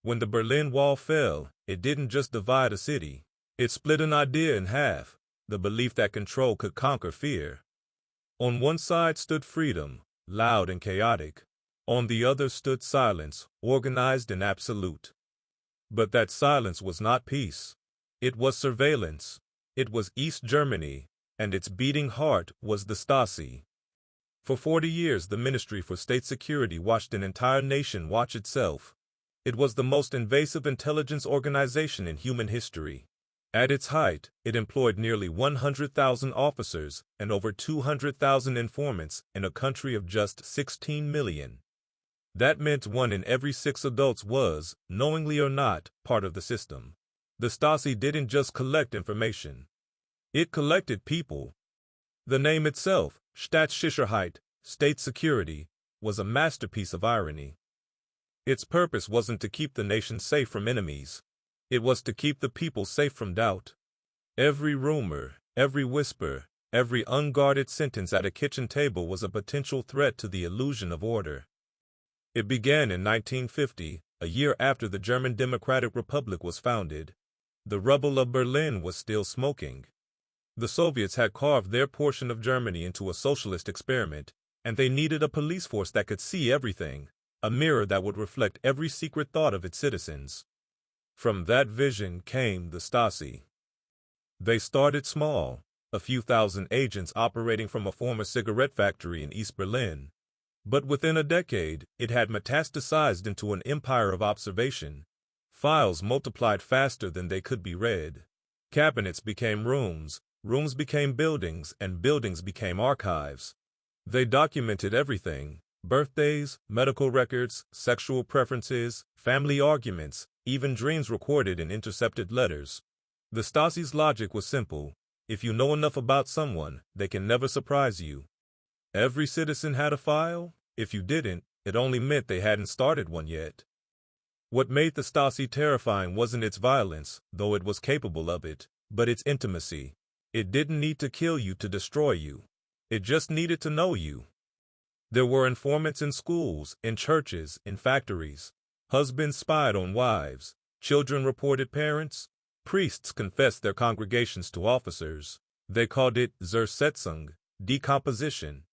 When the Berlin Wall fell, it didn't just divide a city. It split an idea in half, the belief that control could conquer fear. On one side stood freedom, loud and chaotic. On the other stood silence, organized and absolute. But that silence was not peace. It was surveillance. It was East Germany, and its beating heart was the Stasi. For 40 years, the Ministry for State Security watched an entire nation watch itself. It was the most invasive intelligence organization in human history. At its height, it employed nearly 100,000 officers and over 200,000 informants in a country of just 16 million. That meant 1 in every 6 adults was, knowingly or not, part of the system. The Stasi didn't just collect information. It collected people. The name itself, Staatssicherheit, state security, was a masterpiece of irony. Its purpose wasn't to keep the nation safe from enemies. It was to keep the people safe from doubt. Every rumor, every whisper, every unguarded sentence at a kitchen table was a potential threat to the illusion of order. It began in 1950, a year after the German Democratic Republic was founded. The rubble of Berlin was still smoking. The Soviets had carved their portion of Germany into a socialist experiment, and they needed a police force that could see everything, a mirror that would reflect every secret thought of its citizens. From that vision came the Stasi. They started small, a few thousand agents operating from a former cigarette factory in East Berlin. But within a decade, it had metastasized into an empire of observation. Files multiplied faster than they could be read. Cabinets became rooms, rooms became buildings, and buildings became archives. They documented everything: birthdays, medical records, sexual preferences, family arguments, even dreams recorded in intercepted letters. The Stasi's logic was simple: if you know enough about someone, they can never surprise you. Every citizen had a file. If you didn't, it only meant they hadn't started one yet. What made the Stasi terrifying wasn't its violence, though it was capable of it, but its intimacy. It didn't need to kill you to destroy you. It just needed to know you. There were informants in schools, in churches, in factories. Husbands spied on wives. Children reported parents. Priests confessed their congregations to officers. They called it Zersetzung, decomposition.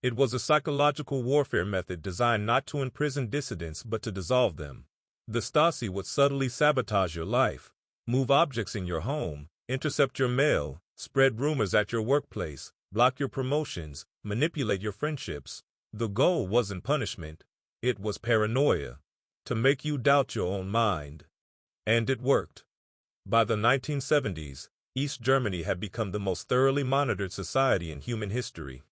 It was a psychological warfare method designed not to imprison dissidents but to dissolve them. The Stasi would subtly sabotage your life, move objects in your home, intercept your mail, spread rumors at your workplace, block your promotions, manipulate your friendships. The goal wasn't punishment. It was paranoia, to make you doubt your own mind. And it worked. By the 1970s, East Germany had become the most thoroughly monitored society in human history.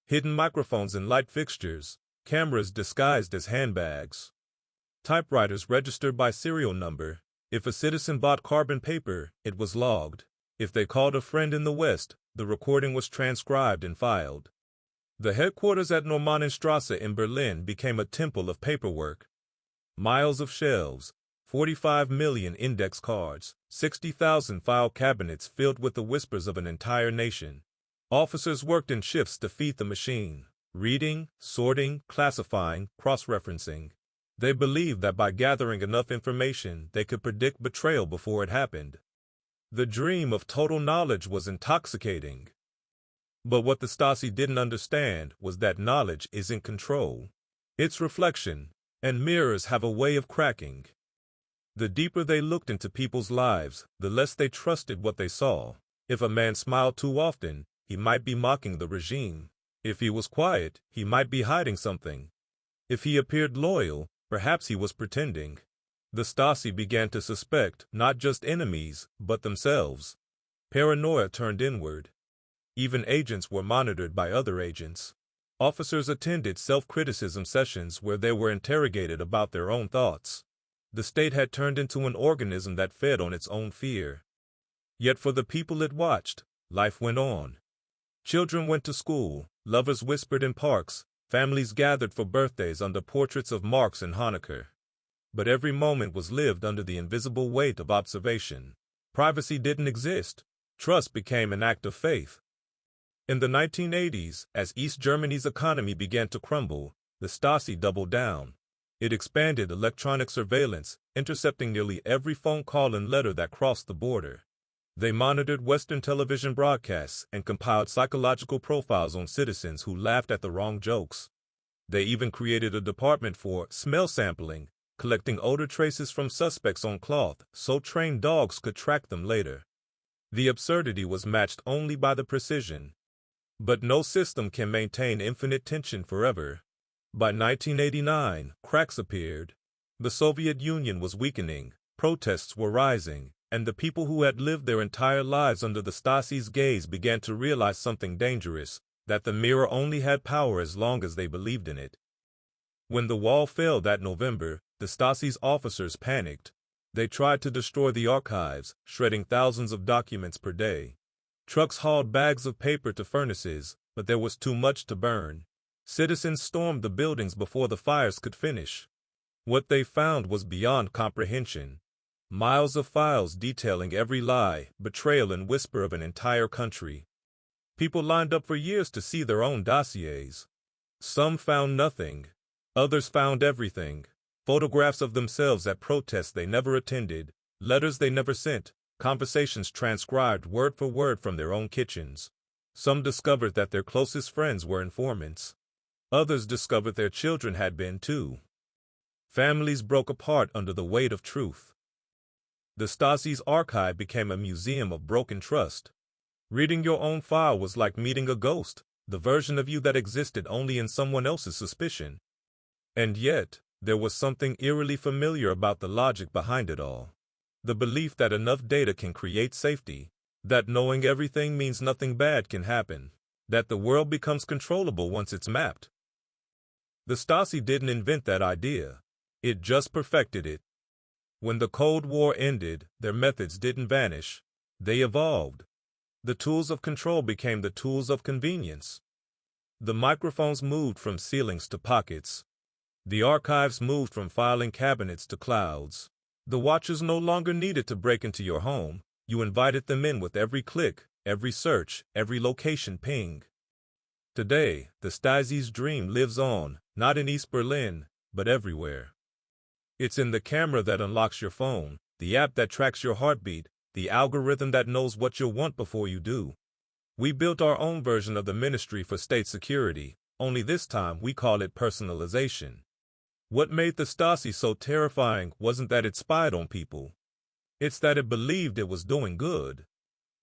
Hidden microphones in light fixtures, cameras disguised as handbags, typewriters registered by serial number. If a citizen bought carbon paper, it was logged. If they called a friend in the West, the recording was transcribed and filed. The headquarters at Normannenstrasse in Berlin became a temple of paperwork. Miles of shelves, 45 million index cards, 60,000 file cabinets filled with the whispers of an entire nation. Officers worked in shifts to feed the machine, reading, sorting, classifying, cross-referencing. They believed that by gathering enough information, they could predict betrayal before it happened. The dream of total knowledge was intoxicating. But what the Stasi didn't understand was that knowledge isn't control. It's reflection, and mirrors have a way of cracking. The deeper they looked into people's lives, the less they trusted what they saw. If a man smiled too often, he might be mocking the regime. If he was quiet, he might be hiding something. If he appeared loyal, perhaps he was pretending. The Stasi began to suspect not just enemies, but themselves. Paranoia turned inward. Even agents were monitored by other agents. Officers attended self-criticism sessions where they were interrogated about their own thoughts. The state had turned into an organism that fed on its own fear. Yet for the people it watched, life went on. Children went to school, lovers whispered in parks, families gathered for birthdays under portraits of Marx and Honecker. But every moment was lived under the invisible weight of observation. Privacy didn't exist. Trust became an act of faith. In the 1980s, as East Germany's economy began to crumble, the Stasi doubled down. It expanded electronic surveillance, intercepting nearly every phone call and letter that crossed the border. They monitored Western television broadcasts and compiled psychological profiles on citizens who laughed at the wrong jokes. They even created a department for smell sampling, collecting odor traces from suspects on cloth so trained dogs could track them later. The absurdity was matched only by the precision. But no system can maintain infinite tension forever. By 1989, cracks appeared. The Soviet Union was weakening, protests were rising, and the people who had lived their entire lives under the Stasi's gaze began to realize something dangerous, that the mirror only had power as long as they believed in it. When the wall fell that November, the Stasi's officers panicked. They tried to destroy the archives, shredding thousands of documents per day. Trucks hauled bags of paper to furnaces, but there was too much to burn. Citizens stormed the buildings before the fires could finish. What they found was beyond comprehension. Miles of files detailing every lie, betrayal, and whisper of an entire country. People lined up for years to see their own dossiers. Some found nothing. Others found everything. Photographs of themselves at protests they never attended, letters they never sent, conversations transcribed word for word from their own kitchens. Some discovered that their closest friends were informants. Others discovered their children had been too. Families broke apart under the weight of truth. The Stasi's archive became a museum of broken trust. Reading your own file was like meeting a ghost, the version of you that existed only in someone else's suspicion. And yet, there was something eerily familiar about the logic behind it all. The belief that enough data can create safety, that knowing everything means nothing bad can happen, that the world becomes controllable once it's mapped. The Stasi didn't invent that idea. It just perfected it. When the Cold War ended, their methods didn't vanish. They evolved. The tools of control became the tools of convenience. The microphones moved from ceilings to pockets. The archives moved from filing cabinets to clouds. The watchers no longer needed to break into your home. You invited them in with every click, every search, every location ping. Today, the Stasi's dream lives on, not in East Berlin, but everywhere. It's in the camera that unlocks your phone, the app that tracks your heartbeat, the algorithm that knows what you'll want before you do. We built our own version of the Ministry for State Security, only this time we call it personalization. What made the Stasi so terrifying wasn't that it spied on people. It's that it believed it was doing good.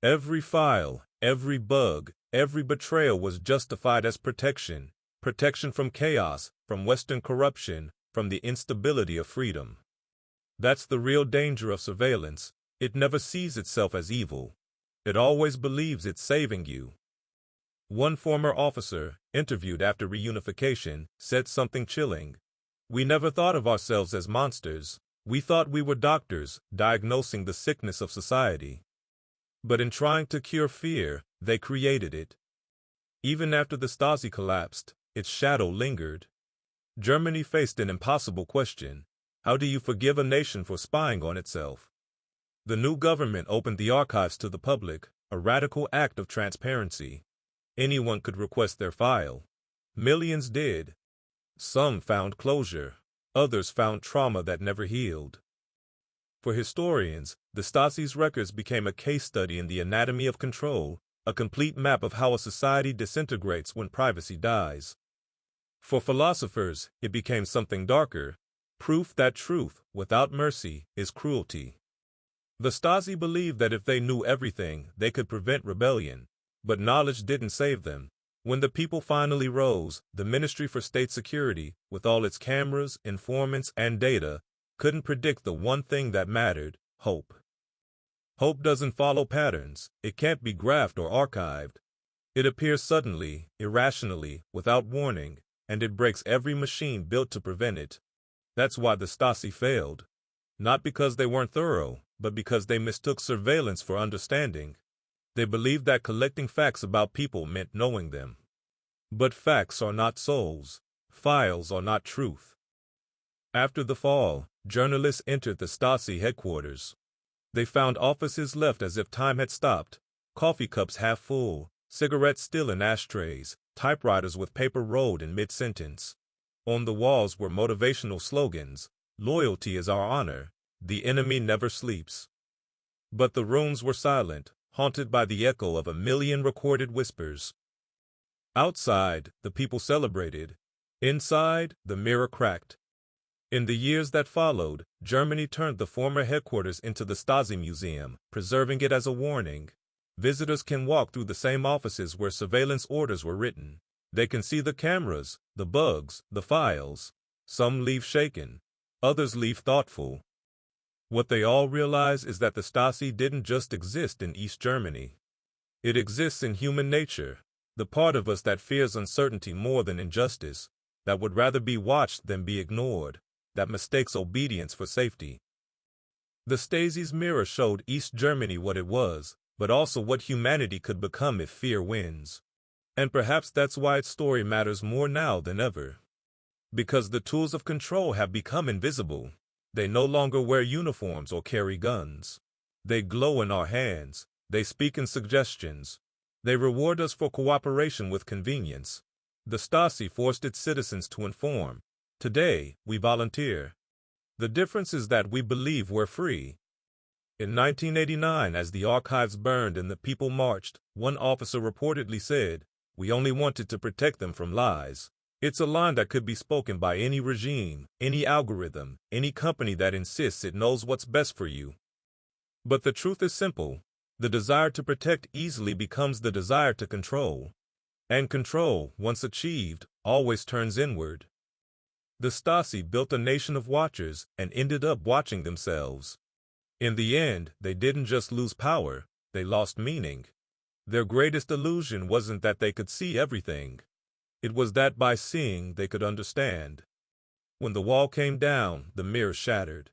Every file, every bug, every betrayal was justified as protection. Protection from chaos, from Western corruption, from the instability of freedom. That's the real danger of surveillance. It never sees itself as evil. It always believes it's saving you. One former officer, interviewed after reunification, said something chilling. We never thought of ourselves as monsters. We thought we were doctors, diagnosing the sickness of society. But in trying to cure fear, they created it. Even after the Stasi collapsed, its shadow lingered. Germany faced an impossible question. How do you forgive a nation for spying on itself? The new government opened the archives to the public, a radical act of transparency. Anyone could request their file. Millions did. Some found closure. Others found trauma that never healed. For historians, the Stasi's records became a case study in the anatomy of control, a complete map of how a society disintegrates when privacy dies. For philosophers, it became something darker, proof that truth, without mercy, is cruelty. The Stasi believed that if they knew everything, they could prevent rebellion, but knowledge didn't save them. When the people finally rose, the Ministry for State Security, with all its cameras, informants, and data, couldn't predict the one thing that mattered: hope. Hope doesn't follow patterns. It can't be graphed or archived. It appears suddenly, irrationally, without warning, and it breaks every machine built to prevent it. That's why the Stasi failed. Not because they weren't thorough, but because they mistook surveillance for understanding. They believed that collecting facts about people meant knowing them. But facts are not souls. Files are not truth. After the fall, journalists entered the Stasi headquarters. They found offices left as if time had stopped, coffee cups half full, cigarettes still in ashtrays, typewriters with paper rolled in mid-sentence. On the walls were motivational slogans: "Loyalty is our honor," The enemy never sleeps. But the rooms were silent, haunted by the echo of a million recorded whispers. Outside, the people celebrated. Inside, the mirror cracked. In the years that followed, Germany turned the former headquarters into the Stasi Museum, preserving it as a warning. Visitors can walk through the same offices where surveillance orders were written. They can see the cameras, the bugs, the files. Some leave shaken. Others leave thoughtful. What they all realize is that the Stasi didn't just exist in East Germany. It exists in human nature, the part of us that fears uncertainty more than injustice, that would rather be watched than be ignored, that mistakes obedience for safety. The Stasi's mirror showed East Germany what it was, but also what humanity could become if fear wins. And perhaps that's why its story matters more now than ever. Because the tools of control have become invisible. They no longer wear uniforms or carry guns. They glow in our hands. They speak in suggestions. They reward us for cooperation with convenience. The Stasi forced its citizens to inform. Today, we volunteer. The difference is that we believe we're free. In 1989, as the archives burned and the people marched, one officer reportedly said, "We only wanted to protect them from lies." It's a line that could be spoken by any regime, any algorithm, any company that insists it knows what's best for you. But the truth is simple. The desire to protect easily becomes the desire to control. And control, once achieved, always turns inward. The Stasi built a nation of watchers and ended up watching themselves. In the end, they didn't just lose power, they lost meaning. Their greatest illusion wasn't that they could see everything. It was that by seeing they could understand. When the wall came down, the mirror shattered.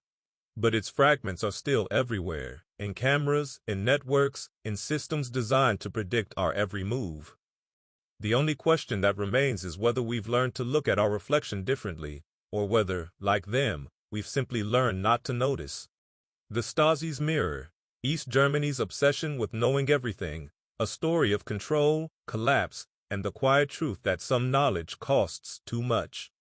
But its fragments are still everywhere, in cameras, in networks, in systems designed to predict our every move. The only question that remains is whether we've learned to look at our reflection differently, or whether, like them, we've simply learned not to notice. The Stasi's mirror, East Germany's obsession with knowing everything, a story of control, collapse, and the quiet truth that some knowledge costs too much.